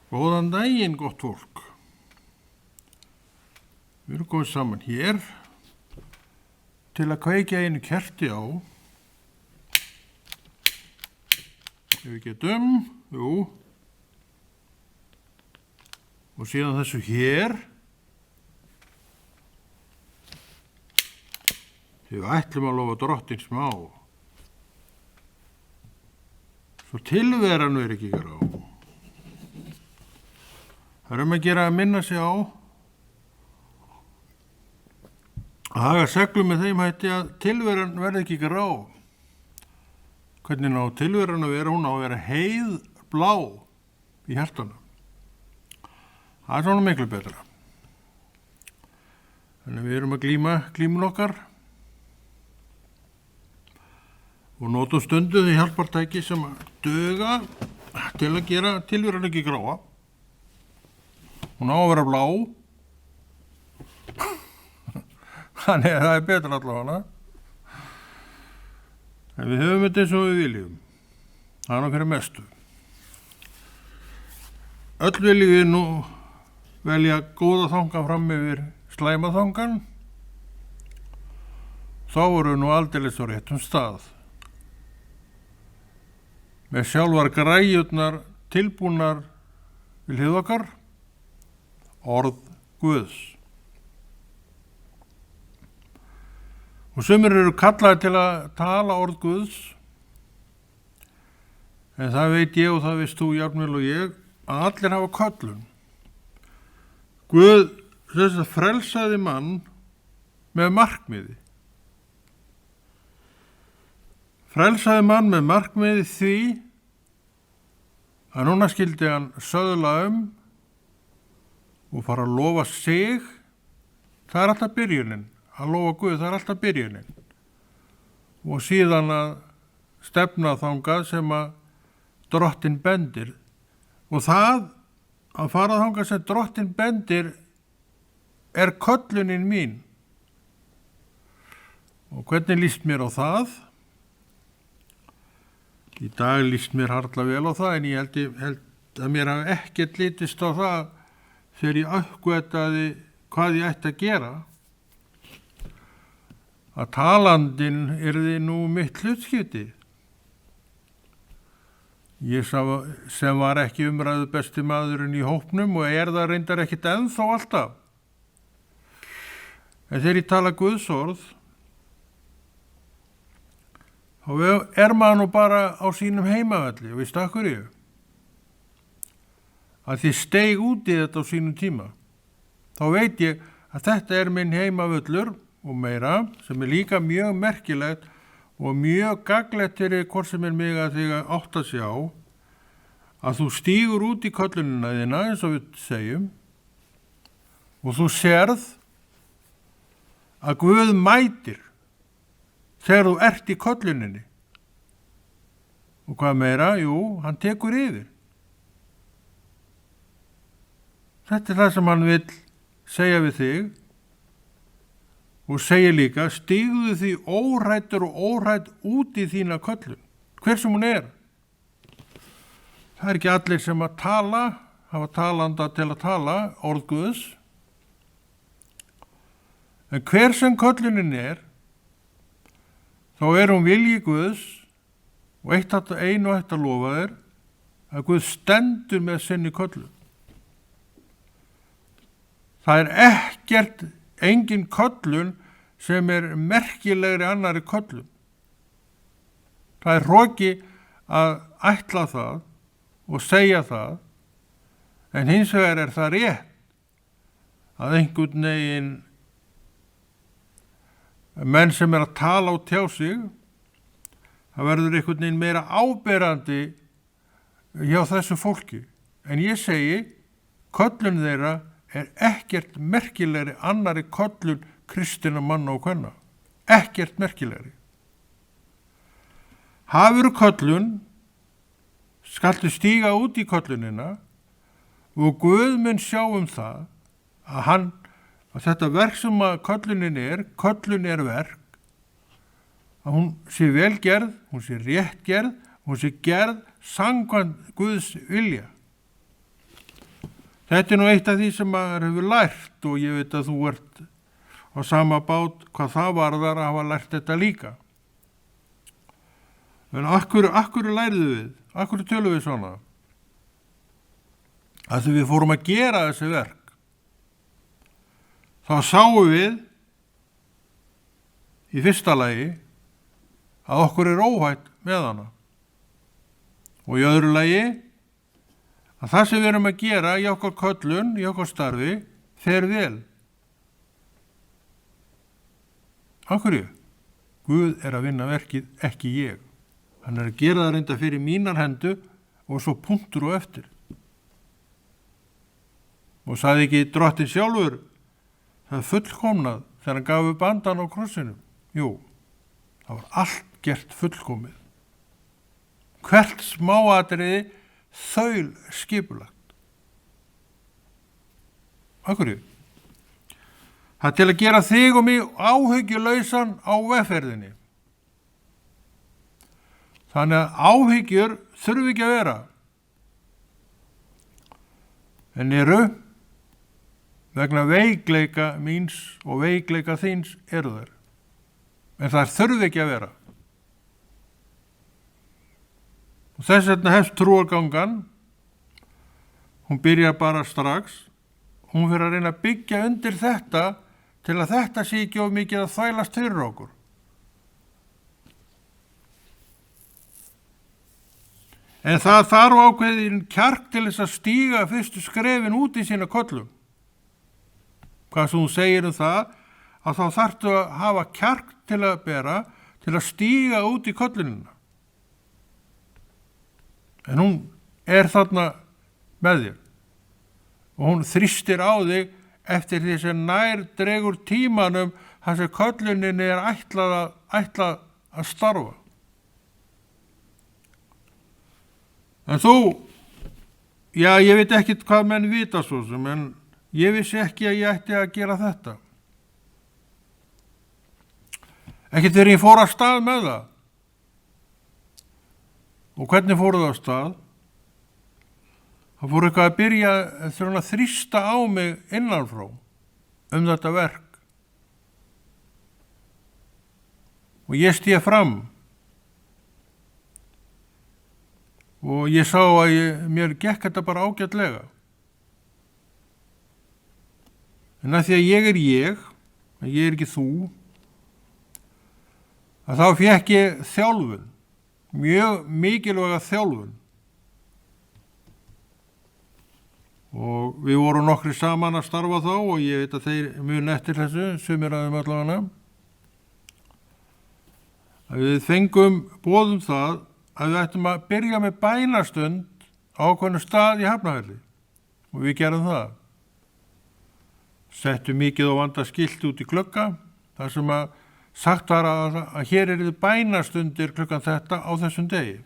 Góðan daginn, gott fólk. Við erum komið saman hér til að kveikja einu kerti á. Ef við getum, og síðan þessu hér. Þegar við ætlum að lofa drottinn smá. Svo tilveran verður ekki grá. Það að gera að minna sig á að haga seglum með þeim hætti að tilveran verði ekki grá. Hvernig ná tilveran að vera? Hún á að vera heiðblá í hjartanu. Það svona miklu betra. Þannig við erum að glímun okkar og notum stundu því hjálpartæki sem að duga til að gera tilveran ekki gráa. Hún á að vera blá. Þannig að það er betra allavega. En við höfum þetta eins og við viljum. Það er fyrir mestu. Öll viljum við nú velja góða þanga fram yfir slæma þangan. Þá voru nú aldeilis á réttum stað. Með sjálfar græjurnar tilbúnar við hlið okkar. Orð Guðs. Og sumir eru kallaði til að tala orð Guðs, en það veit ég og það veist þú jafnvel og ég, að allir hafa köllun. Guð þess að frelsaði mann með markmiði. Frelsaði mann með markmiði því að núna skildi hann söðla og fara að lofa sig. Það er alltaf byrjunin. Að lofa Guð, það er alltaf byrjunin. Og síðan að stefna þangað sem að drottinn bendir. Og það að fara þangað sem drottinn bendir er köllunin mín. Og hvernig líst mér á það? Í dag líst mér harla vel á það, en ég held að mér hafi ekkert litist á það þegar ég uppgötaði hvað ég ætti að gera, að talandinn yrði nú mitt hlutskipti. Ég sem var ekki umræðu besti maðurinn í hópnum og það reyndar ekkit ennþá alltaf. En þegar ég tala Guðsorð, þá maður nú bara á sínum heimavelli, og veist akkur ég? Að því steig út í þetta á sínum tíma. Þá veit ég að þetta er minn heimavöllur og meira, sem er líka mjög merkilegt og mjög gagnlegt fyrir hvort sem er mig að þig að átta sig á, að þú stígur út í köllunina þína, eins og við segjum, og þú sérð að Guð mætir þegar þú ert í kölluninni. Og hvað meira? Jú, hann tekur yfir. Þetta er það sem hann vil segja við þig og segja líka, stígðu því óhræddur og óhrædd út í þína köllun, hver sem hún er. Það er ekki allir sem að tala, hafa talanda til að tala, orð Guðs. En hver sem köllunin er, þá er hún vilji Guðs og einu ætti að lofa þér að Guð stendur með sinni köllun. Það er engin köllun sem er merkilegri annari köllun. Það er hroki að ætla það og segja það, en hins vegar er það rétt að einhvern veginn menn sem er að tala og tjá sig, það verður einhvern veginn meira áberandi hjá þessu fólki. En ég segi, köllun þeirra er ekkert merkilegri annari köllun kristinna manna og kvenna. Ekkert merkilegri. Hafur köllun, skaltu stíga út í köllunina og Guð mun sjá það að þetta verk sem að köllunin er verk, að hún sé vel gerð, hún sé rétt gerð, hún sé gerð samkvæmt Guðs vilja. Þetta er nú eitt af því sem maður hefur lært og ég veit að þú ert á sama bát hvað það varðar að hafa lært þetta líka. En akkur lærðu við? Akkur tölum við svona? Að því við fórum að gera þessi verk, þá sáum við í fyrsta lagi að okkur er óhætt með hana. Og í öðru lagi að það sem við erum að gera í okkar köllun, í okkar starfi, fer vel. Af hverju? Guð er að vinna verkið, ekki ég. Hann er að gera það reynda fyrir mínar hendur og svo punktur og eftir. Og sagði ekki Drottinn sjálfur, það er fullkomnað þegar hann gaf upp andan á krossinum. Jú, það var allt gert fullkomið. Hvert smáatriði þaul skipulagt. Af hverju? Það er til að gera þig og mig áhyggjulausan á vegferðinni. Þannig að áhyggjur þurfi ekki að vera. En eru vegna veikleika míns og veikleika þíns eru þær. En það þurfi ekki að vera. Og þess vegna hefst trúargangan, hún byrjar bara strax, hún fyrir að reyna að byggja undir þetta til að þetta sé ekki of mikið að þvælast fyrir okkur. En það þarf ákveðin kjark til þess að stíga fyrstu skrefin út í sína köllum. Hvað sem þú segir það, að þá þarftu að hafa kjark til að bera, til að stíga út í köllunina. En hún er þarna með þér og hún þrýstir á þig eftir því sem nær dregur tímanum þar sem köllunin er ætlað að starfa. En þú, já, ég veit ekkert hvað menn vita svo sem, en ég vissi ekki að ég ætti að gera þetta. Ekkert þegar ég fór að stað með það. Og hvernig fóru það á stað? Það fór eitthvað að byrja að þrýsta á mig innanfrá þetta verk. Og ég stíð fram. Og ég sá að mér gekk þetta bara ágætlega. En að því að ég er ekki þú, að þá fékk ég þjálfun. Mjög mikilvæga þjálfun og við vorum nokkri saman að starfa þá og ég veit að þeir muni eftir þessu, sumir af þeim allavega, að við fengum boðum það að við ættum að byrja með bænastund á ákveðnum stað í Hafnarfirði og við gerum það. Settum mikið og vanda skilt út í glugga þar sem að sagt var að hér eru bænastundir klukkan þetta á þessum degi.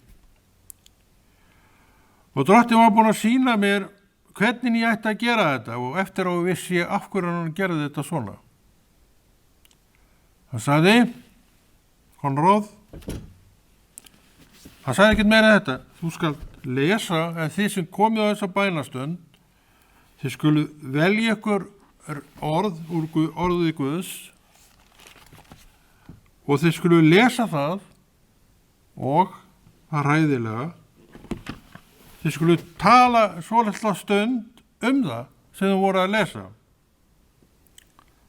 Og Drottinn var búinn að sýna mér hvernig ég ætti að gera þetta og eftir á vissi ég af hverju hann gerði þetta svona. Hann sagði, Konráð, hann sagði ekkert meira þetta, þú skal lesa en þið sem komið á þessa bænastund, þið skulu velja ykkur orð úr orðið Guðs og þið skulu lesa það og það ræðilega. Þið skulu tala svolítið stund það sem þið voru að lesa.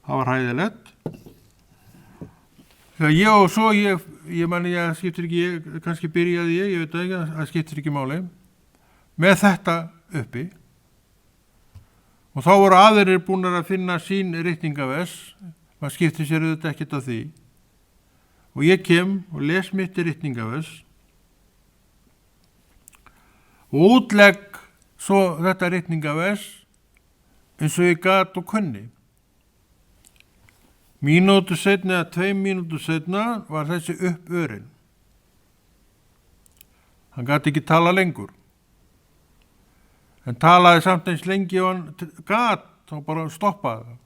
Það var ræðilegt. Þegar ég mani að skiptir ekki, kannski byrjaði ég veit ekki, að skiptir ekki máli, með þetta uppi. Og þá voru aðrir búin að finna sín ritningavers, maður skiptir sér auðvitað ekkert af því. Og ég kem og les mitt ritningavers og útlegg svo þetta ritningavers eins og ég gat og kunni. Mínútu seinna eða 2 mínútur seinna var þessi uppörinn. Hann gat ekki tala lengur. En talaði samt eins lengi og hann gat, þá bara stoppaði það.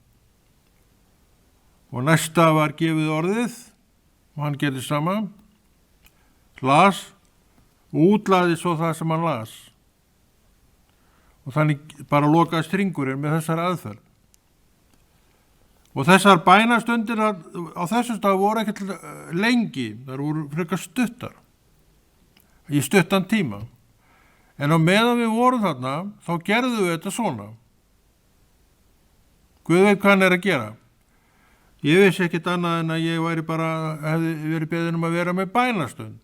Og næsta var gefið orðið og hann gerði sama, las og útlaði svo það sem hann las. og þannig bara lokaði stringurinn með þessar aðferð. Og þessar bænastundir á þessu stað voru ekkert lengi, þar voru frekar stuttar, í stuttan tíma. En á meðan við vorum þarna, þá gerðum við þetta svona. Guð veit hvað hann er að gera. Ég vissi ekkert annað en að ég hefði verið beðin að vera með bænastund,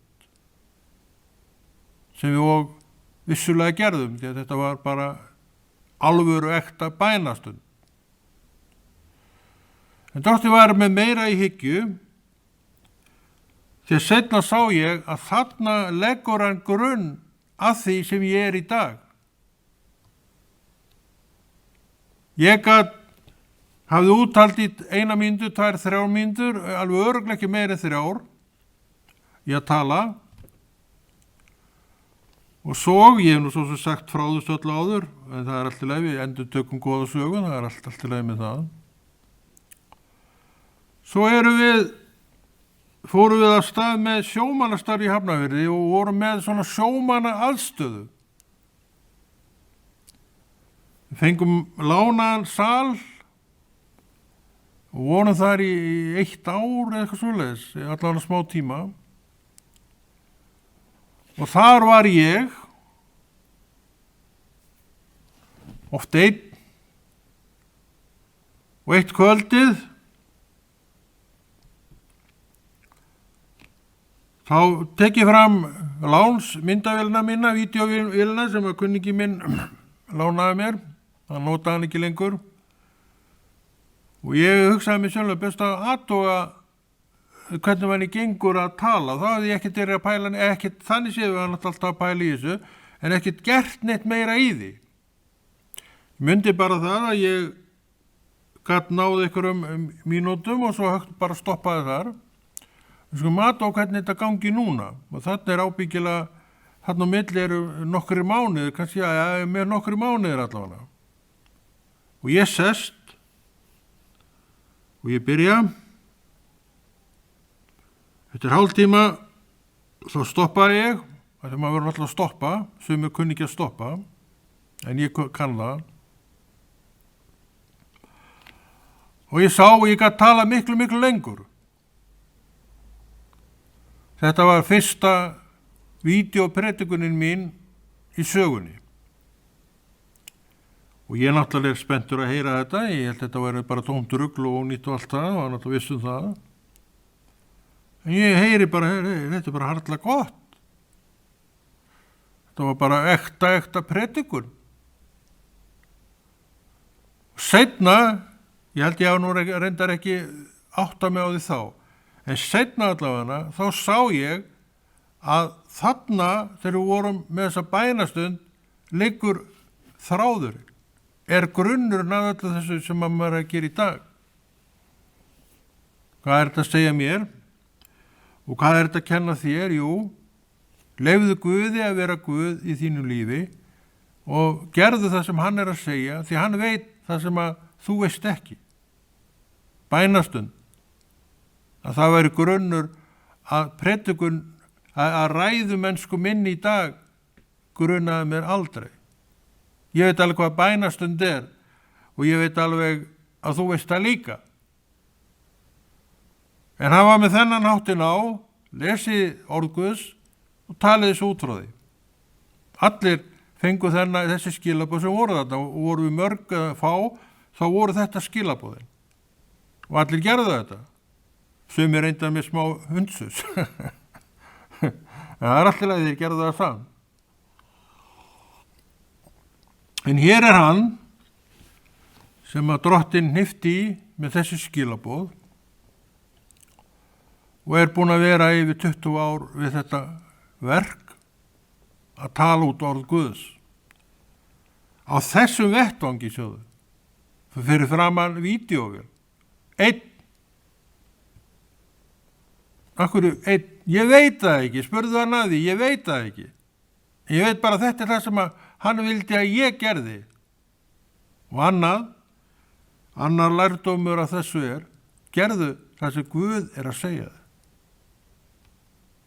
sem við og vissulega gerðum, því að þetta var bara alvöru ekta bænastund. En Drottinn var með meira í hyggju, því að seinna sá ég að þarna leggur hann grunn að því sem ég er í dag. Ég hafði úttalt í 1 mínútu, 2, 3 mínútur, alveg örugglega ekki meira en 3 í að tala. Og svo, ég hef nú svo sem sagt frá þessu öllu áður, en það er allt í lagi, við endurtökum góða sögu, það er allt í lagi með það. Svo fórum við af stað með sjómannastarf í Hafnarfirði og vorum með svona sjómanna aðstöðu. Við fengum lánaðan sal og vorum þar í 1 ár eða eitthvað svoleiðis, allavega smá tíma. Og þar var ég oft einn og eitt kvöldið þá tek ég fram lánsmyndavélina mína, vídeóvélina sem að kunningi minn lánaði mér, hann notaði hann ekki lengur. Og ég hugsaði mér sjálf best að athuga hvernig manni gengur að tala. Þá hafði ég ekkert verið að pæla, ekkert þannig séð við hann alltaf að pæla í þessu, en ekkert gert neitt meira í því. Ég myndi bara það að ég gat náð einhverjum mínútum og svo bara stoppaði þar. Við skulum athuga hvernig þetta gangi núna og þarna er ábyggilega, þarna á milli eru nokkrir mánuðir, kannski með nokkrir mánuðir allavega. Og ég sest og ég byrja. Eftir hálftíma þá stoppaði ég, þegar maður verður alltaf að stoppa, sumir kunni ekki að stoppa, en ég kann það. Og ég sá og ég gat tala miklu lengur. Þetta var fyrsta vídeópredikunin mín í sögunni. Og ég náttúrulega er spenntur að heyra þetta, ég held þetta væri bara tómt rugl og ónýtt og allt það, og náttúrulega vissum það. En ég heyri bara, þetta er bara harla gott. Þetta var bara ekta predikun. Og seinna, ég held ég hafa nú reyndar ekki átta mig á því þá, en seinna allavega þá sá ég að þarna þegar við vorum með þessa bænastund liggur þráður, er grunnurinn að öllu þessu sem maður er að gera í dag. Hvað er þetta að segja mér? Og hvað er þetta að kenna þér? Jú, leyfðu Guði að vera Guð í þínu lífi og gerðu það sem hann er að segja, því hann veit það sem að þú veist ekki. Bænastund. Að það væri grunnur að predikun, að ræðumennsku minn í dag grunnaði mér aldrei. Ég veit alveg hvað bænastund er og ég veit alveg að þú veist það líka. En hann var með þennan háttin á, lesið orð Guðs og talið þessu út frá því. Allir fengu þessi skilaboð sem voru þarna og voru við mörg að fá, þá voru þetta skilaboðin. Og allir gerðu þetta. Sumir reyndar með smá hundsus. Það er alltaf að þeir gerðu það saman. En hér er hann sem að Drottinn hnipti í með þessi skilaboð og er búin að vera yfir 20 ár við þetta verk að tala út orð Guðs. Á þessum vettvangi sjóðu, fyrir framan vídeóvél, einn. Akkur, ég veit það ekki, spurðu hann að því, ég veit það ekki. Ég veit bara þetta er það sem hann vildi að ég gerði. Og annar lærdómur að þessu gerðu það sem Guð er að segja þig.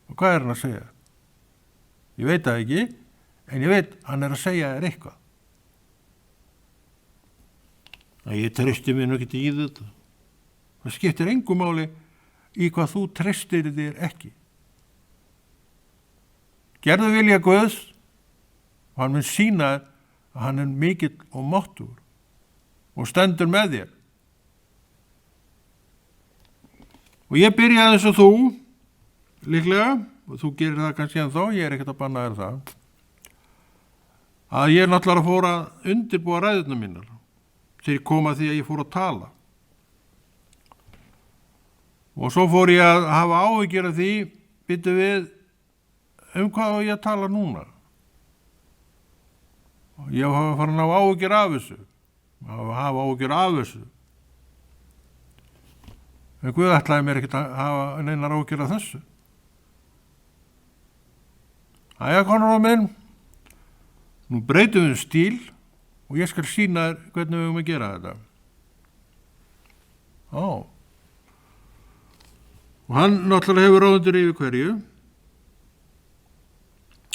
Og hvað er hann að segja? Ég veit það ekki, en ég veit hann er að segja þér eitthvað. að ég treysti mér nú ekki í þetta. Það skiptir engu máli í hvað þú treystir þér ekki. Gerðu vilja Guðs og hann mun sýna að hann er mikill og máttugur og stendur með þér. Og ég byrjaði eins og þú, líklega, og þú gerir það kannski ennþá, ég er ekkert að banna þér það, að ég er náttúrulega að fóra að undirbúa ræðurnar mínar þegar ég kom að því að ég fór að tala. Og svo fór ég að hafa áhyggjur af því, byrju við, hvað á ég að tala núna? Og ég var farin að hafa áhyggjur af þessu, hafa áhyggjur af þessu. En Guð ætlaði mér ekkert að hafa neinar áhyggjur af þessu. Æja, konur minn, nú breytum við stíl og ég skal sýna þér hvernig við höfum að gera þetta. Og hann náttúrulega hefur ráðundur yfir hverju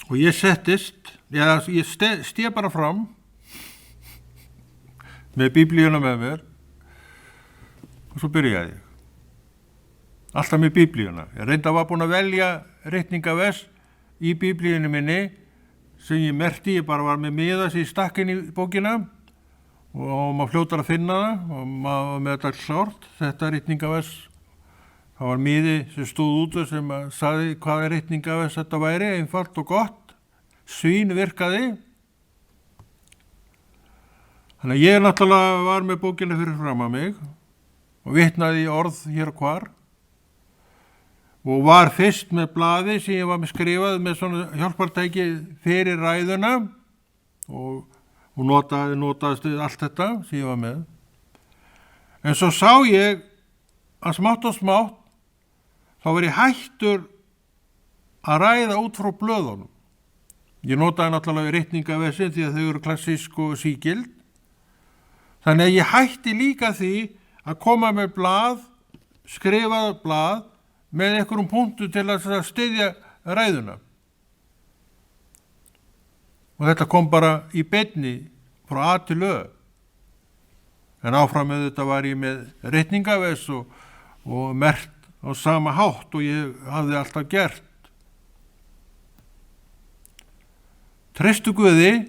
og ég settist, ég stið bara fram með biblíuna með mér og svo byrjaði ég. Alltaf með biblíuna. Ég reynda var búin að velja ritningavers í biblíunni minni sem ég merkti, ég bara var með miða sem ég stakk inn í bókina og maður fljótar að finna það og maður með þetta klárt, þetta ritningavers. Það var miði sem stóð út sem sagði hvað ritningavers þetta væri, einfalt og gott, svín virkaði. Þannig að ég náttúrulega var með bókina fyrir fram að mig og vitnaði í orð hér og hvar og var fyrst með blaði sem ég var með skrifað með svona hjálpartæki fyrir ræðuna og notaðist við allt þetta sem ég var með. En svo sá ég að smátt og smátt þá var ég hættur að ræða út frá blöðunum. Ég notaði náttúrulega ritningavessin því að þau eru klassísk og sígild. Þannig að ég hætti líka því að koma með blað, skrifað blað, með einhverjum punktu til að styðja ræðuna. Og þetta kom bara í beinni frá A til Ö. En áfram með þetta var ég með ritningavess og merkt á sama hátt og ég hafði alltaf gert. Treystu Guði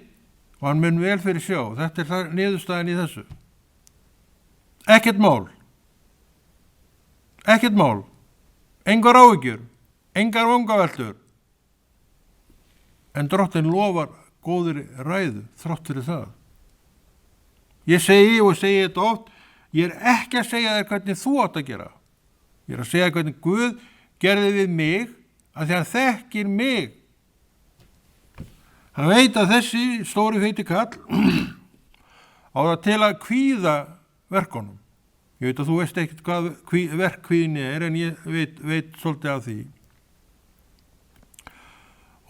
og hann mun vel fyrir sjá. Þetta er niðurstaðan í þessu. Ekkert mál. Ekkert mál. Engar áhyggjur, engar vangaveltur. En Drottinn lofar góðri ræðu þrátt fyrir það. Ég segi þetta oft, ég er ekki að segja þér hvernig þú átt að gera. Ég er að segja hvernig Guð gerði við mig að því hann þekkir mig. Hann veit að þessi stóri feiti kall á það til að kvíða verkunum. Ég veit að þú veist ekkert hvað verkkvíðinni er en ég veit svolítið af því.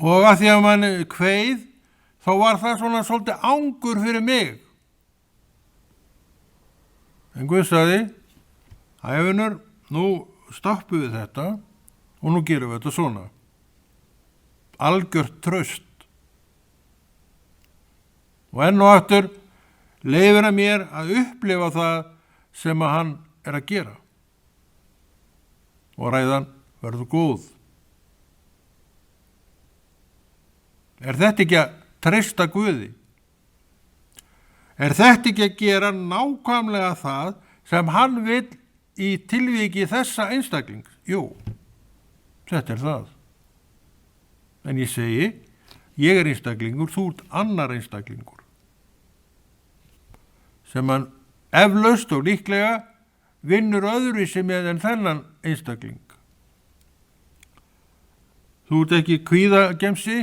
Og að því að mann kveið þá var það svona svolítið angur fyrir mig. En Guð sagði, æfinur, nú stoppum við þetta og nú gerum við þetta svona. Algjört traust. Og enn og aftur leyfir hann mér að upplifa það sem að hann er að gera. Og ræðan verður góð. Er þetta ekki að treysta Guði? Er þetta ekki að gera nákvæmlega það sem hann vill í tilviki þessa einstaklings? Jú, þetta er það. En ég segi, ég er einstaklingur, þú ert annar einstaklingur. Sem hann eflaust og líklega vinnur öðruvísi með en þennan einstakling. Þú ert ekki kvíðagemsi,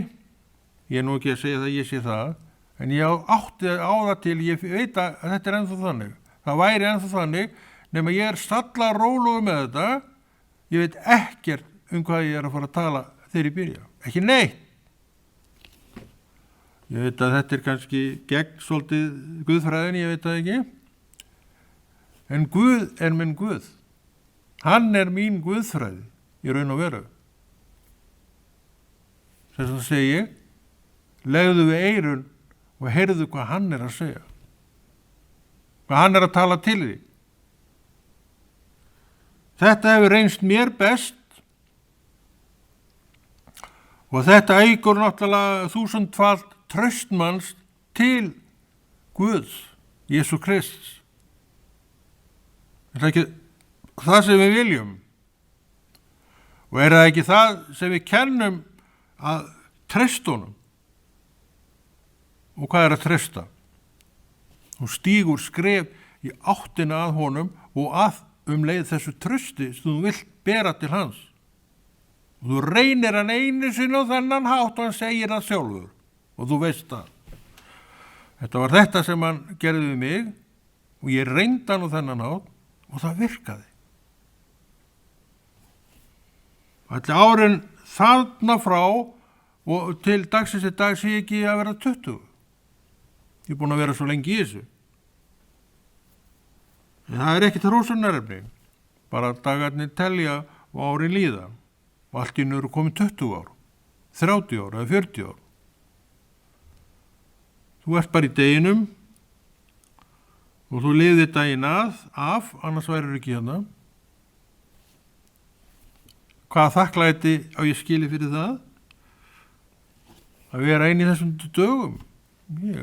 ég er nú ekki að segja það, ég sé það, en ég átti á það til, ég veit að þetta er ennþá þannig. Það væri ennþá þannig, nema ég er stallar rólegur með þetta, ég veit ekkert hvað ég er að fara að tala þegar ég byrja. Ekki neitt. Ég veit að þetta er kannski gegn svolítið Guðfræðin, ég veit það ekki. En Guð er minn Guð. Hann er mín Guðfræði í raun og veru. Þess að segi ég, legðu við eyrun og heyrðu hvað hann er að segja. hvað hann er að tala til því. Þetta hefur reynst mér best og þetta eykur náttúrulega 1000-falt traust manns til Guðs, Jesú Krists. Er það ekki það sem við viljum? Og er það ekki það sem við kennum að treysta honum? Og hvað er að treysta? Þú stígur skref í áttina að honum og að leið þessu trausti sem þú vilt bera til hans. Og þú reynir hann einu sinni á þennan hátt og hann segir það sjálfur. Og þú veist það. Þetta var þetta sem hann gerði við mig og ég reyndi hann á þennan hátt og það virkaði. Allir árin þarna frá og til dagsins í dag sé ekki að vera 20. Ég er búin að vera svo lengi í þessu. En það er ekki hrósunarefni, bara dagarnir telja og árin líða og allt í einu eru komin 20 ár, 30 ár eða 40 ár. Þú ert bara í deginum og þú lifðir daginn af, annars værir ekki hérna. Hvaða þakklæti á ég skili fyrir það? Að vera einn í þessum dögum. Ég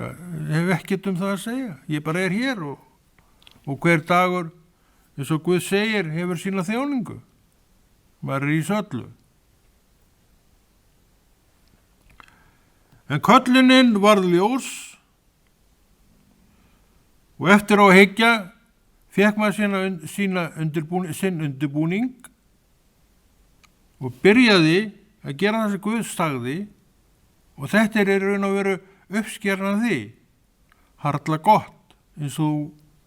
hef ekkert það að segja. Ég bara er hér og hver dagur, eins og Guð segir, hefur sína þjóningu. Maður er í söllu. En köllunin varð ljós og eftir á að hyggja fékk maður sinn undirbúning og byrjaði að gera það sem Guð sagði og þetta er í raun og veru uppskerna því, harla gott eins og þú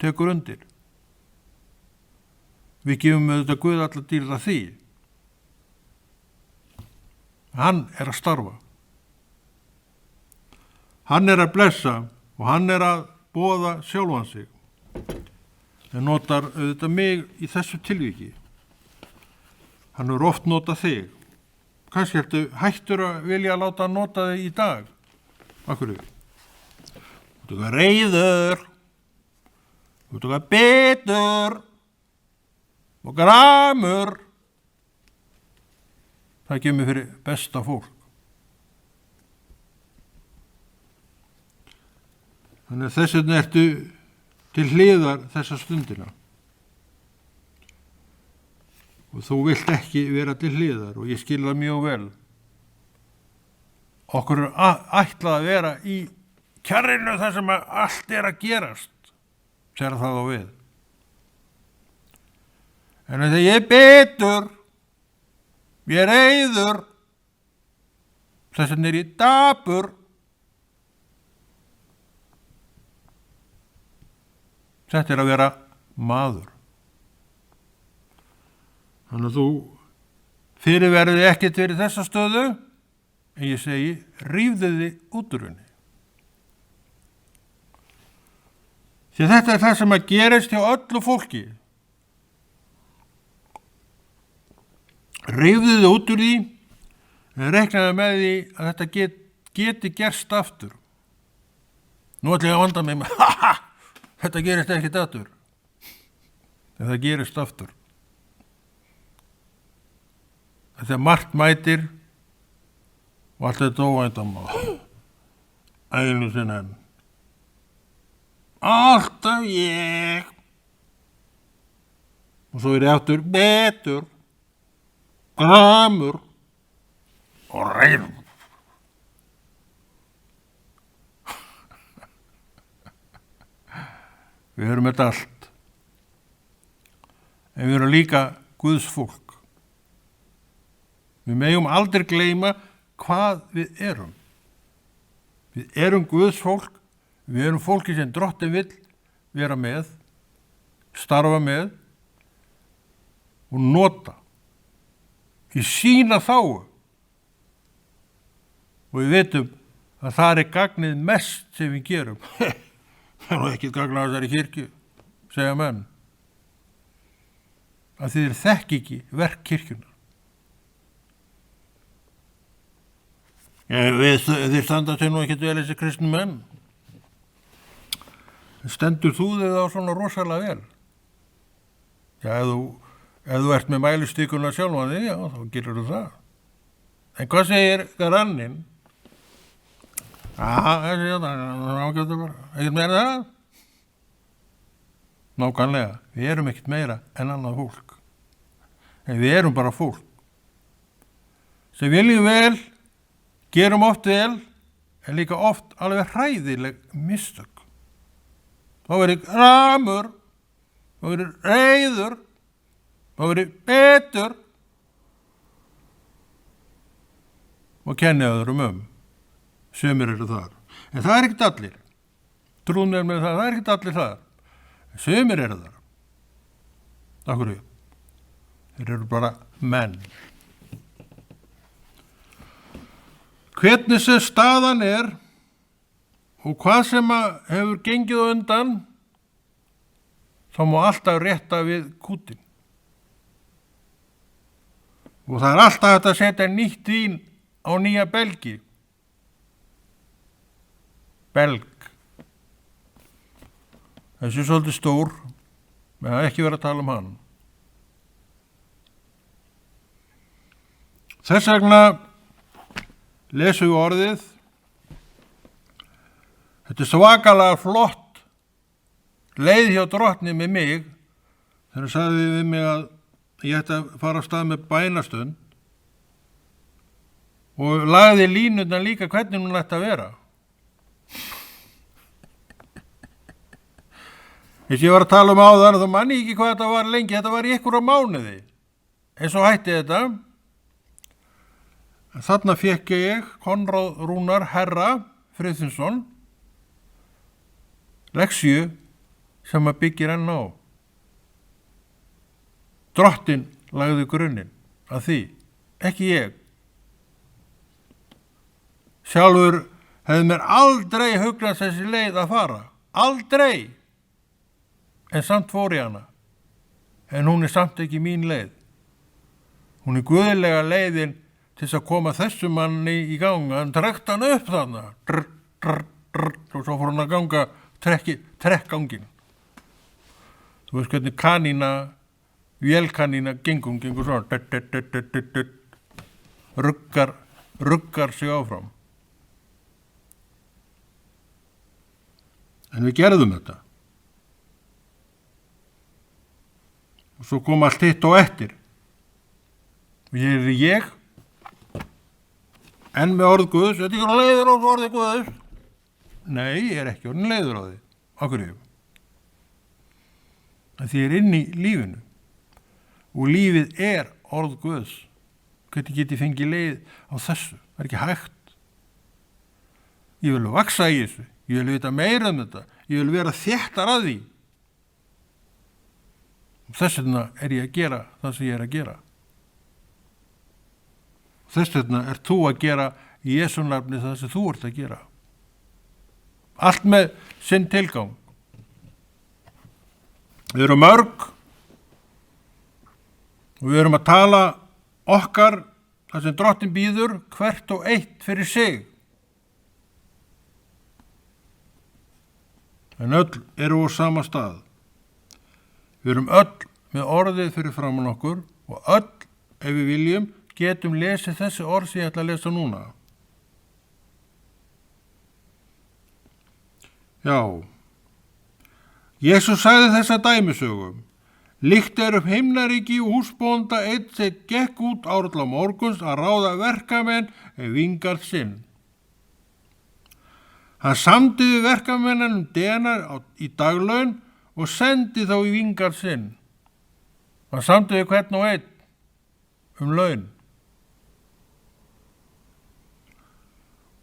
tekur undir. Við gefum auðvitað Guð alla dýrða því. Hann er að starfa. Hann er að blessa og hann er að boða sjálfan sig. Það notar auðvitað mig í þessu tilviki. Hann er oft notað þig. Kannski ertu hættur að vilja að láta hann nota þig í dag. Akkur er. Þú ert reiður. Þú ert bitur. Og gramur. Það kemur fyrir besta fólk. Þannig að þess vegna ertu til hliðar þessa stundina. Og þú vilt ekki vera til hliðar og ég skil það mjög vel. Okkur er ætlað að vera í kjarrinu þar sem allt er að gerast, segir það á við. En þegar ég er bitur, ég er reiður, þess vegna er ég dapur, þetta er að vera maður. Þannig að þú fyrirverði ekkert verið þessa stöðu, en ég segi, rífðu þig út úr henni. Því þetta er það sem að gerist hjá öllu fólki. Rífðu þig út úr því, en reiknaðu með því að þetta geti gerst aftur. Nú ætlum ég að vanda mig með, þetta gerist ekkert aftur. En það gerist aftur. Þetta er margt mætir og allt þetta óvæntama. Einu sinni enn. Alltaf ég. Og svo er ég aftur betur, gramur og reiður. Við höfum þetta allt. En við erum líka Guðs fólk. Við megum aldrei gleyma hvað við erum. Við erum Guðs fólk, við erum fólki sem Drottinn vill vera með, starfa með og nota í sína þágu. Og við veitum að það er gagnið mest sem við gerum. Það er nú ekki gagnað þessari kirkju, segja menn. Að þið þekki ekki verk kirkjunnar. Þið standa til nú ekki vel þessi kristnu menn. Stendur þú þig þá svona rosalega vel? Já, ef þú ert með mælistíkuna sjálfan þig, já, þá gerir þú það. En hvað segir granninn? Ekkert meira það? Nákvæmlega, við erum ekkert meira en annað fólk. En við erum bara fólk. Sem viljum vel, gerum oft vel, en líka oft alveg hræðileg mistök. Þá verið ramur, þá verið reiður, þá verið betur og kenni öðrum Sumir eru þar. En það er ekkert allir. Trúðu mér með það er ekkert allir þar. Sumir eru þar. Af hverju? Þeir eru bara menn. Hvernig sem staðan er og hvað sem hefur gengið á undan, þá má alltaf rétta við kútin. Og það er alltaf hægt að setja nýtt vín á nýja belgi. Belg. Þessi er svolítið stór, með að ekki vera að tala hann. Þess vegna lesum við orðið. Þetta er svakalega flott leið hjá drottni með mig þegar hann sagði við mig að ég ætti að fara af stað með bænastund og lagði línurnar líka hvernig hún ætti að vera. Þess ég var að tala áðan og þá manni ekki hvað þetta var lengi, þetta var í einhverja mánuði. En svo hætti þetta. Þarna fékk ég Konráð Rúnar Herra Friðfinsson leksju sem að byggir enn á. Drottinn lagði grunninn að því, ekki ég. Sjálfur hefði mér aldrei hugnast þessi leið að fara. Aldrei. En samt fór ég hana. En hún er samt ekki mín leið. Hún er guðlega leiðin til þess að koma þessu manni í ganga. Hann trekkt hann upp þarna. Og svo fór hann að ganga trekkgangin. Þú veist hvernig kanína, vélkanína gengur svona. Ruggar sig áfram. En við gerðum þetta. Og svo kom allt hitt og eftir. Ég enn með orð Guðs, þetta er ekki leiður á orði Guðs. Nei, ég er ekki orðin leiður á því. Af hverju? Því ég er inn í lífinu. Og lífið er orð Guðs. Hvernig get ég fengið leið á þessu? Það er ekki hægt. Ég vil vaksa í þessu. Ég vil vita meira þetta. Ég vil vera þéttar að því. Þess vegna er ég að gera það sem ég er að gera. Þess vegna er þú að gera í Jesú nafni það sem þú ert að gera. Allt með sinn tilgang. Við erum mörg og við erum að tala okkar það sem Drottinn býður hvert og eitt fyrir sig. En öll eru úr sama stað. Við erum öll með orðið fyrir framan okkur og öll, ef við viljum, getum lesið þessi orð sem ég ætla að lesa núna. Já. Jesús sagði þessa dæmisögu. Líkt upp himnaríki og húsbónda einn sem gekk út árla morguns að ráða verkamenn vingard sinn. Hann samdi verkamennunum denar í daglaun og sendi þá í vingard sinn. Hann samdi hvern og einn laun.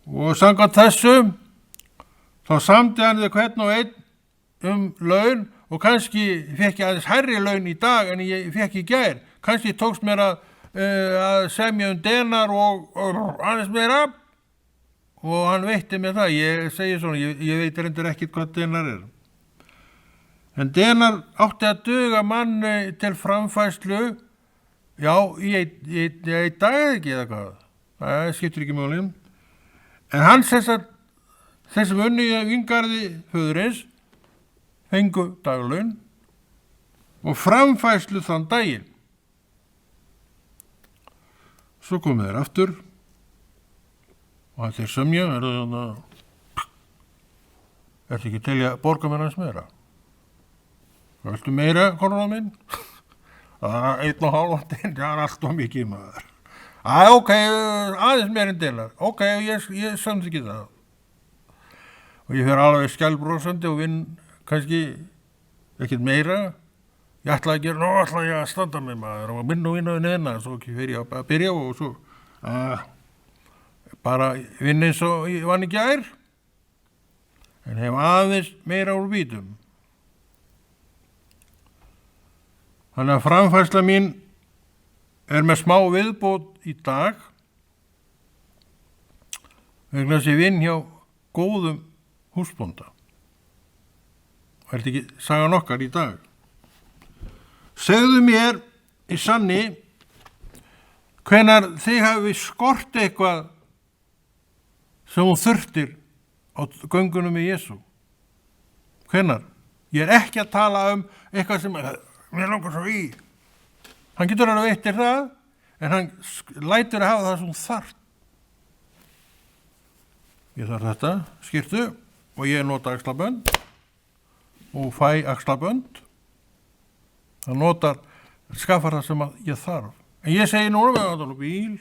Og samkvæmt þessu, þá samdi hann hvern og einn laun og kannski fekk ég aðeins hærri laun í dag en ég fekk í gær. Kannski tókst mér að semja denar og aðeins meira og hann veitti mér það. Ég segi svona, ég veit reyndar ekkert hvað denar er. En denar átti að duga manni til framfærslu, já, í einn dag eða ekki eða hvað. Það skiptir ekki máli. En hann þessum unni í vingarði föðurins, fengu daglaun og framfærslu þann daginn. Svo komu þeir aftur og þeir semja, ertu ekki til að borga mér hans meira? Hvað viltu meira, Konráð minn? 1,5 til, það er alltof mikið maður. Ok, aðeins meir en delar. Ok, ég samt ekki það. Og ég fer alveg skjálbrósandi og vinn kannski ekkert meira. Ég ætla að standa með maður og vinna við neðna, svo fer ég að byrja og svo bara vinna eins og ég vann í gær, en hef aðeins meira úr vítum. Þannig að framfærsla mín með smá viðbót í dag, vegna þess að ég vinn hjá góðum húsbónda. Og er þetta ekki sagan okkar í dag? Segðu mér í sanni hvenær þið hafi skort eitthvað sem þú þurftir á göngunum með Jesú. Hvenær? Ég er ekki að tala eitthvað sem mér langar svo í. Hann getur alveg eittir það, en hann lætur að hafa það sem þarf. Ég þarf þetta, skyrtu, og ég nota axlabönd og fæ axlabönd. Það skaffar það sem ég þarf. En ég segi núna, við erum að bíl.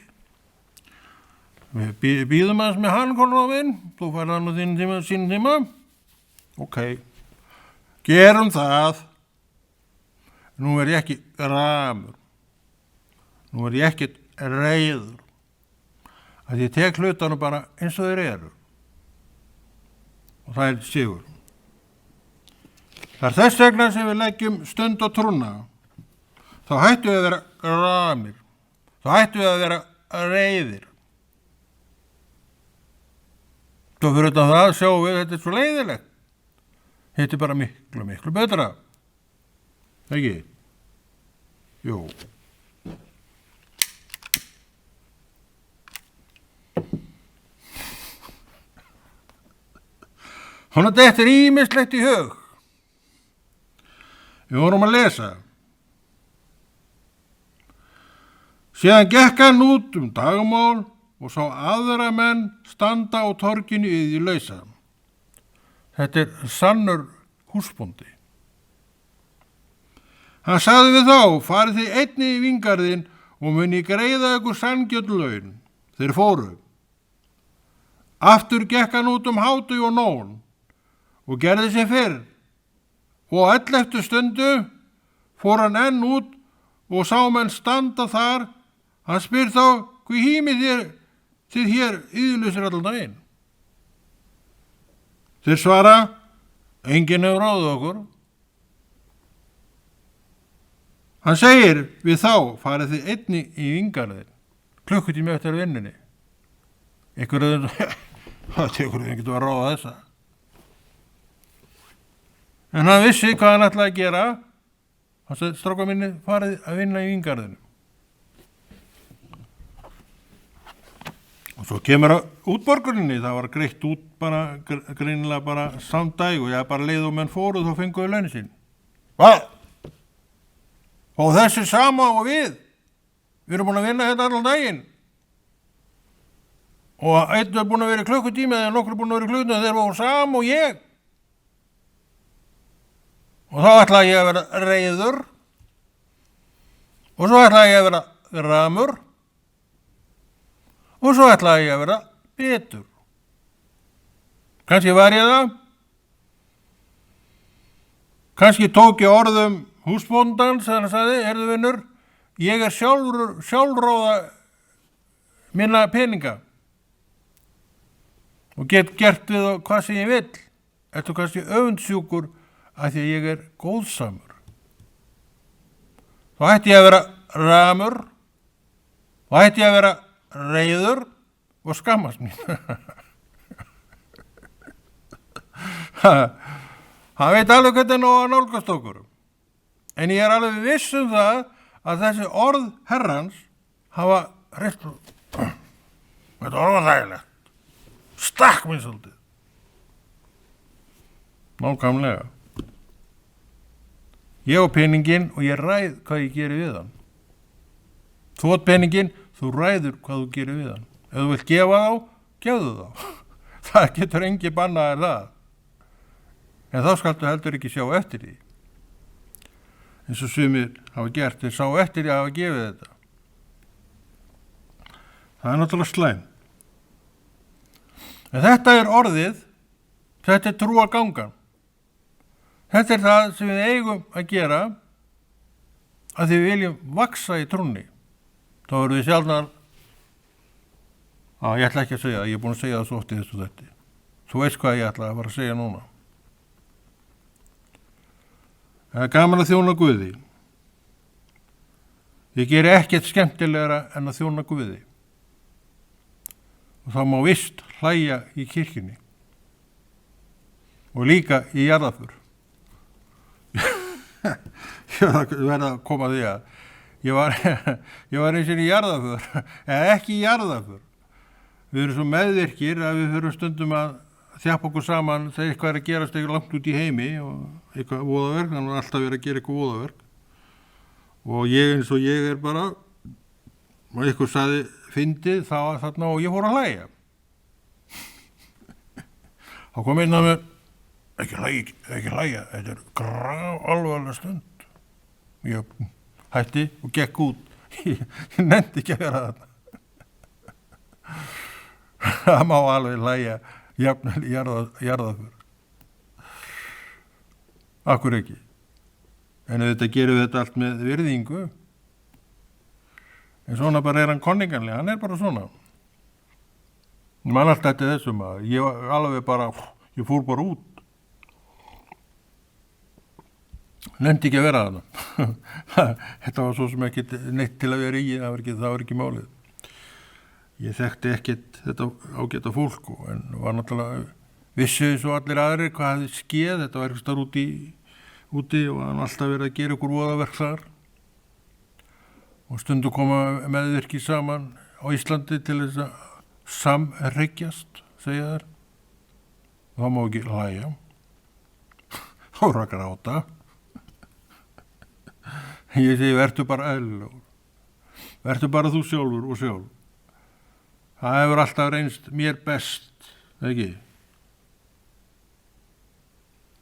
Við býðum aðeins með hann, Konráð minn. Þú færð hann á sínum tíma. Ok, gerum það. Nú er ég ekki ramur. Nú er ég ekki reiður. Að ég tek hlutanum bara eins og þeir eru. Og það er sigur. Það er þess vegna sem við leggjum stund á trúna. Þá hættum við að vera ramir. Þá hættum við að vera reiðir. Svo fyrir utan það sjáum við að þetta er svo leiðilegt. Þetta er bara miklu, miklu betra. Ekki? Jú. Þannig að þetta er ýmislegt í hug. Við vorum að lesa. Síðan gekk hann út dagmál og sá aðra menn standa á torginu iðjulausa. Þetta er sannur húsbóndi. Hann sagði við þá, farið þið einni í vingarðinn og muni greiða ykkur sanngjörn laun. Þeir fóru. Aftur gekk hann út hádegi og nón og gerði sér fyrr. Og á 11. stundu fór hann enn út og sá menn standa þar. Hann spyr þá, hví hímið þið hér iðjulausir allan daginn? Þeir svara, enginn hefur ráðið okkur. Hann segir við þá, farið þið einni í vingarðinn, klukkutími eftir vinnunni. Það tekur þið ekki að ráða þessa. En hann vissi hvað hann ætlaði að gera. Hann sagði, strákar minni, farið að vinna í vingarðinu. Og svo kemur að útborguninni, það var greitt út greinilega bara samdæg og ég bara leið og menn fóru þá fenguðu launin sín. Hvað? Og þessi sama og við erum búin að vinna þetta allan daginn. Og einn er búin að vera í klukkutíma eða nokkur er búin að vera í klukkutíma, þeir voru sama og ég. Og þá ætlaði ég að vera reiður og svo ætlaði ég að vera ramur og svo ætlaði ég að vera betur. Kannski var ég það. Kannski tók ég orðum húsbóndans þegar hann sagði, heyrðu vinur, ég er sjálfráða minna peninga og get gert við hvað sem ég vill. Ertu kannski öfundsjúkur af því að ég er góðsamur. Þá ætti ég að vera ramur, þá ætti ég að vera reiður og skammast mín. Hann veit alveg hvernig nú að nálgast okkur. En ég er alveg viss það að þessi orð Herrans hafa reynt. Þetta orð var þægilegt. Stakk mér svolítið. Nákvæmlega. Ég á peningin og ég ræð hvað ég geri við hann. Þú átt peningin, þú ræður hvað þú gerir við hann. Ef þú vilt gefa þá, gefðu þá. Það getur engi bannaðir það. En þá skaltu heldur ekki sjá eftir því. Eins og sumir hafa gert, þeir sá eftir því að hafa gefið þetta. Það er náttúrulega slæm. En þetta er orðið, þetta er trúargangan. Þetta er það sem við eigum að gera að því við viljum vaksa í trúnni. Þá erum við sjálfnar, ég ætla ekki að segja það, ég er búin að segja það svo oft í þessu þetta. Þú veist hvað ég ætla að fara að segja núna. Það er gaman að þjóna Guði. Ég geri ekkert skemmtilegra en að þjóna Guði. Og þá má vist hlæja í kirkjunni. Og líka í jarðarför. Ég verða að koma því að ég var eins og í jarðarför, eða ekki í jarðarför. Við erum svo meðvirkir að við höfum stundum að þjappa okkur saman þegar eitthvað er að gerast eitthvað langt út í heimi og eitthvað voðaverk, þannig að alltaf verið að gera eitthvað voðaverk. Og ég eins og ég er bara, og eitthvað sagði fyndið þá þarna og ég fór að hlæja. Þá kom einn að mér, ekki hlæja, þetta er grafalvarleg stund. Ég hætti og gekk út. Ég nefndi ekki að vera þarna. Það má alveg hlæja jafnvel í jarðarför. Akkur ekki. En þetta gerum við þetta allt með virðingu. En svona bara er hann konninganlega, hann er bara svona. Man alltaf eftir þessum að ég alveg bara, ég fór bara út. Nefndi ekki að vera þarna. Þetta var svo sem ekki neitt til að vera í, það var ekki málið. Ég þekkti ekkert þetta ágæta fólk, en var náttúrulega vissu svo allir aðrir hvað hefði skeð, þetta var eitthvað úti og hann alltaf verið að gera ykkur voðaverk þar. Og stundu koma meðvirki saman á Íslandi til þess að samryggjast, segja þær. Og það má ekki hlæja. Þá er að gráta. Ég segi, vertu bara eðlilegur. Vertu bara þú sjálfur og sjálf. Það hefur alltaf reynst mér best, ekki?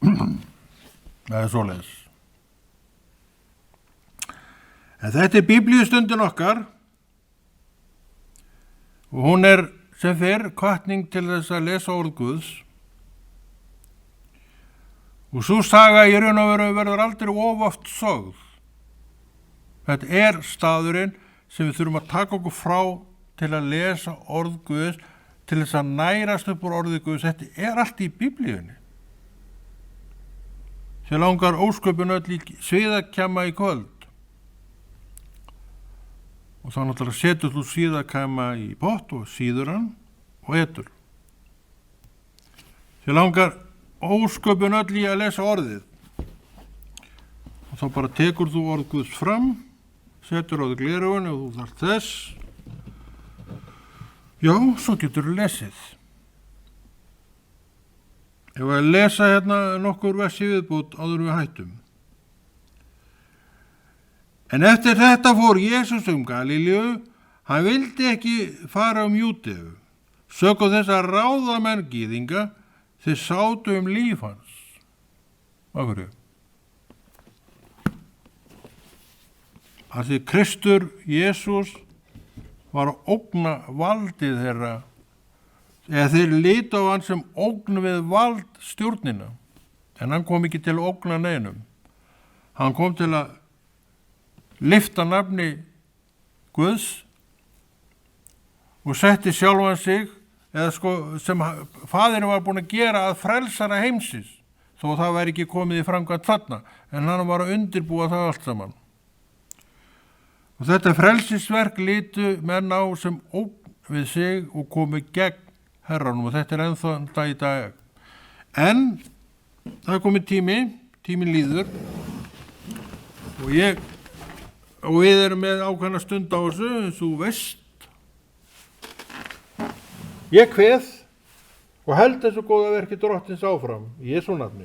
Það er svoleiðis. En þetta er biblíustundin okkar og hún er sem fyrr hvatning til þess að lesa orð Guðs. Og svo saga í raun og veru verður aldrei of oft sögð. Þetta er staðurinn sem við þurfum að taka okkur frá til að lesa orð Guðs, til þess að nærast upp úr orðið Guðs. Þetta er allt í biblíunni. Sér langar ósköpun öll í sviðakjama í kvöld. Og þá náttúrulega setur þú sviðakjama í pott og síður hann og etur. Sér langar ósköpun öll í að lesa orðið. Og þá bara tekur þú orð Guðs fram, setur á þig gleraugun og þú þarft þess. Já, svo getur þú lesið. Ef að lesa hérna nokkur versi viðbútt áður við hættum. En eftir þetta fór Jesús Galíleu, hann vildi ekki fara Júdeu. Sökum þess að ráðamenn gyðinga, þeir sátu líf hans. Af hverju? Að því Kristur, Jesús, var að ógna valdið þeirra, eða þeir litu á hann sem ógn við vald stjórnina, en hann kom ekki til að ógna neinum. Hann kom til að lyfta nafni Guðs og setti sjálfan sig, eða sem faðirinn var búin að gera að frelsara heimsins, þó það væri ekki komið í framkvæmt þarna, en hann var að undirbúa það allt saman. Og þetta frelsisverk litu menn á sem ógn við sig og komu gegn herranum, og þetta er ennþá dag í dag. En það er komið tíminn líður og við erum með ákveðna stund á þessu, eins og veist. Ég kveð og held þessu góða verki Drottins áfram í Jesú nafni.